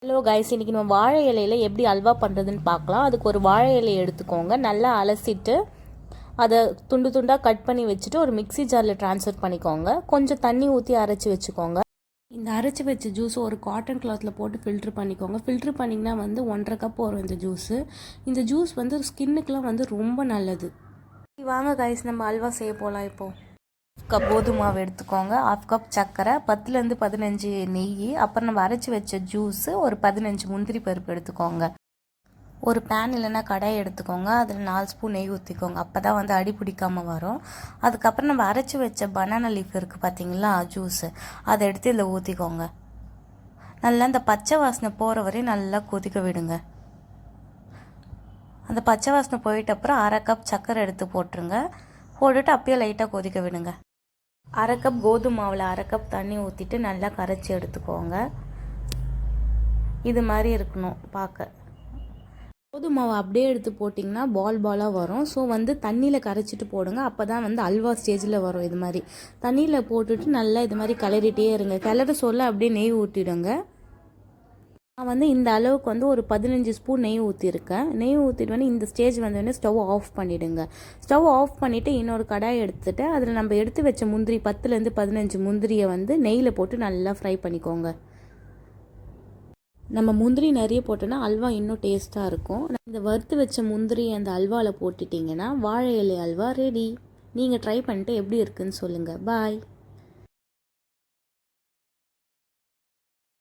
Hello guys, இன்றைக்கி நம்ம வாழை இலையில் எப்படி அல்வா பண்ணுறதுன்னு பார்க்கலாம். அதுக்கு ஒரு வாழை இலையை எடுத்துக்கோங்க. நல்லா அலசிட்டு அதை துண்டு துண்டாக கட் பண்ணி வச்சுட்டு ஒரு மிக்ஸி ஜாரில் ட்ரான்ஸ்ஃபர் பண்ணிக்கோங்க. கொஞ்சம் தண்ணி ஊற்றி அரைச்சி வச்சுக்கோங்க. இந்த அரைச்சி வச்ச ஜூஸை ஒரு காட்டன் கிளாத்தில் போட்டு ஃபில்ட்ரு பண்ணிக்கோங்க. ஃபில்ட்ரு பண்ணிங்கன்னா 1.5 கப் வரும் இந்த ஜூஸு. இந்த ஜூஸ் ஸ்கின்னுக்கெலாம் ரொம்ப நல்லது. வாங்க கைஸ், நம்ம அல்வா செய்ய போகலாம். இப்போது கப் கோதுமை மாவு எடுத்துக்கோங்க, 1/2 கப் சர்க்கரை, 10லேருந்து 15 நெய், அப்புறம் நம்ம அரைச்சி வச்ச ஜூஸு, ஒரு 15 முந்திரி பருப்பு எடுத்துக்கோங்க. ஒரு பேன் இல்லைன்னா கடாய் எடுத்துக்கோங்க, அதில் 4 ஸ்பூன் நெய் ஊற்றிக்கோங்க. அப்போ தான் அடி பிடிக்காமல் வரும். அதுக்கப்புறம் நம்ம அரைச்சி வச்ச பனானா லீஃப் இருக்குது பார்த்தீங்களா, ஜூஸு, அதை எடுத்து இதில் ஊற்றிக்கோங்க. நல்லா இந்த பச்சை வாசனை போகிற வரையும் நல்லா கொதிக்க விடுங்க. அந்த பச்சை வாசனை போயிட்ட அப்புறம் 1/2 கப் சர்க்கரை எடுத்து போட்டுருங்க. போட்டுட்டு அப்படியே லைட்டாக கொதிக்க விடுங்க. 1/2 கப் கோதுமை மாவில் 1/2 கப் தண்ணி ஊற்றிட்டு நல்லா கரைச்சி எடுத்துக்கோங்க. இது மாதிரி இருக்கணும் பார்க்க. கோதுமை மாவு அப்படியே எடுத்து போட்டிங்கன்னா பாலாக வரும். ஸோ தண்ணியில் கரைச்சிட்டு போடுங்க. அப்போ தான் அல்வா ஸ்டேஜில் வரும். இது மாதிரி தண்ணியில் போட்டுட்டு நல்லா இது மாதிரி கிளறிட்டே இருங்க. கிளற சொல்ல அப்படியே நெய் ஊற்றிடுங்க. நான் இந்த அளவுக்கு ஒரு 15 ஸ்பூன் நெய் ஊற்றிருக்கேன். நெய் ஊற்றிட்டு இந்த ஸ்டேஜ் வந்தோடனே ஸ்டவ் ஆஃப் பண்ணிவிடுங்க. ஸ்டவ் ஆஃப் பண்ணிவிட்டு இன்னொரு கடாயை எடுத்துகிட்டு அதில் நம்ம எடுத்து வச்ச முந்திரி 10லேருந்து 15 முந்திரியை நெய்யில் போட்டு நல்லா ஃப்ரை பண்ணிக்கோங்க. நம்ம முந்திரி நிறைய போட்டோன்னா அல்வா இன்னும் டேஸ்ட்டாக இருக்கும். இந்த வறுத்து வச்ச முந்திரி அந்த அல்வாவில் போட்டுட்டிங்கன்னா வாழை இலை அல்வா ரெடி. நீங்கள் ட்ரை பண்ணிட்டு எப்படி இருக்குன்னு சொல்லுங்கள். பாய்.